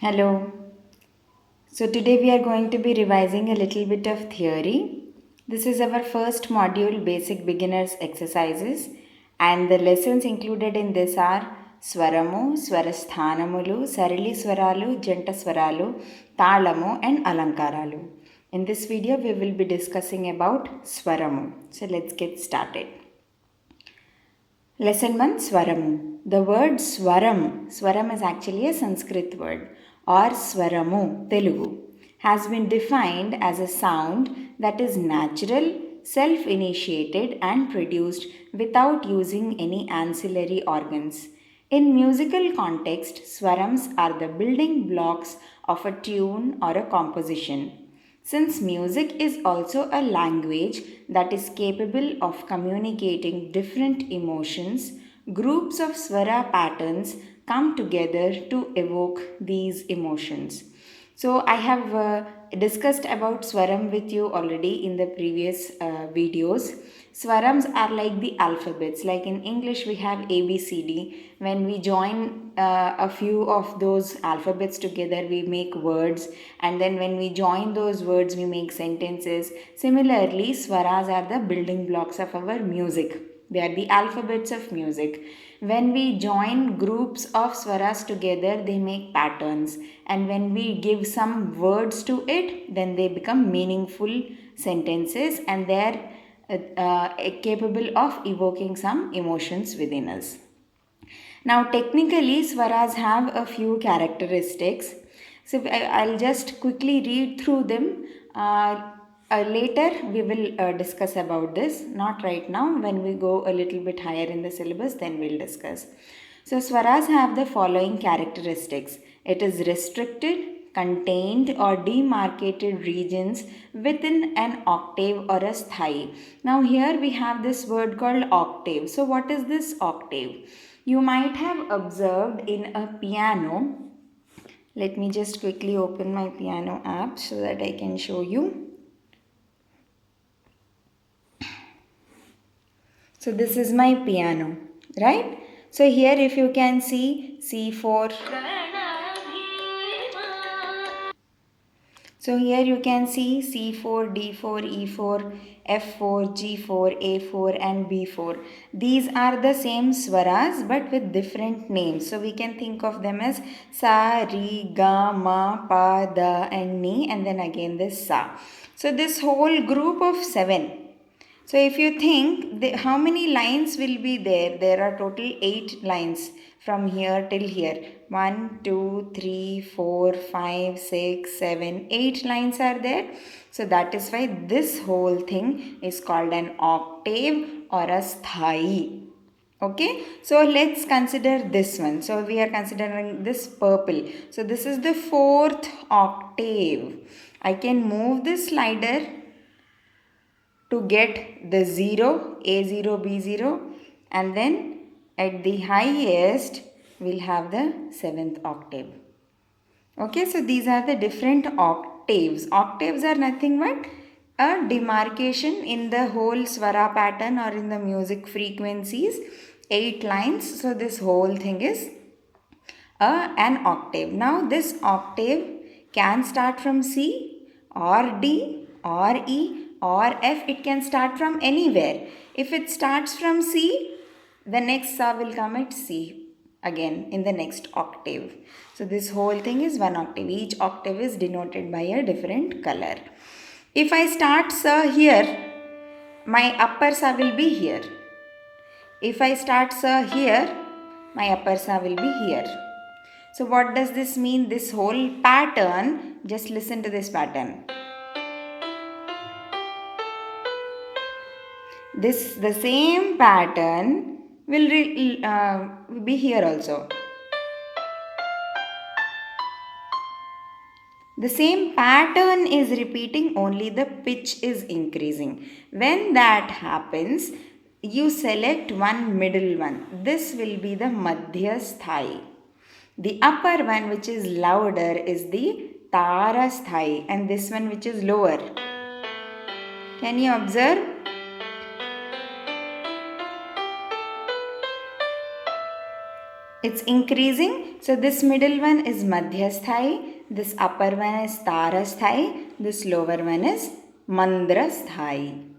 Hello. So today we are going to be revising a little bit of theory. This is our first module, Basic Beginners Exercises, and the lessons included in this are swaramu, swarasthanamuలు, sarili swaralu, janta swaralu, తాళము and alankaralu. In this video we will be discussing about swaramu. So let's get started. Lesson 1, Swaramu. The word Swaram is actually a Sanskrit word, or Swaramu, Telugu, has been defined as a sound that is natural, self initiated, and produced without using any ancillary organs. In musical context, swarams are the building blocks of a tune or a composition. Since music is also a language that is capable of communicating different emotions, groups of swara patterns come together to evoke these emotions. So, I have discussed about swaram with you already in the previous videos. Swarams are like the alphabets. Like in English, we have A, B, C, D. When we join a few of those alphabets together, we make words. And then when we join those words, we make sentences. Similarly, swaras are the building blocks of our music. They are the alphabets of music. When we join groups of swaras together, they make patterns. And when we give some words to it, then they become meaningful sentences and they're capable of evoking some emotions within us. Now, technically, swaras have a few characteristics. So, I'll just quickly read through them. Later, we will discuss about this. Not right now. When we go a little bit higher in the syllabus, then we'll discuss. So, swaras have the following characteristics. It is restricted, contained or demarcated regions within an octave or a sthai. Now here we have this word called octave. So what is this octave? You might have observed in a piano. Let me just quickly open my piano app so that I can show you. So this is my piano, right? So here if you can see C4. So here you can see C4, D4, E4, F4, G4, A4 and B4. These are the same swaras but with different names. So we can think of them as Sa, Ri, Ga, Ma, Pa, Da and Ni and then again this Sa. So this whole group of 7. So if you think how many lines will be there? There are total 8 lines from here till here. 1, 2, 3, 4, 5, 6, 7, 8 lines are there. So that is why this whole thing is called an octave or a sthai. Okay, so let's consider this one. So we are considering this purple. So this is the 4th octave. I can move this slider to get the 0, A0, B0 and then at the highest we'll have the 7th octave. Okay, so these are the different octaves. Octaves are nothing but a demarcation in the whole swara pattern or in the music frequencies. 8 lines. So this whole thing is an octave. Now this octave can start from C or D or E or F. It can start from anywhere. If it starts from C, the next sa will come at C again in the next octave. So this whole thing is one octave. Each octave is denoted by a different color. If I start sa here, my upper sa will be here. If I start sa here, my upper sa will be here. So what does this mean? This whole pattern, just listen to this pattern. The same pattern will be here also. The same pattern is repeating, only the pitch is increasing. When that happens, you select one middle one. This will be the madhya sthai. The upper one which is louder is the tara sthai and this one which is lower. Can you observe? It's increasing So this middle one is madhyasthai, this upper one is tarasthai, this lower one is mandrasthai.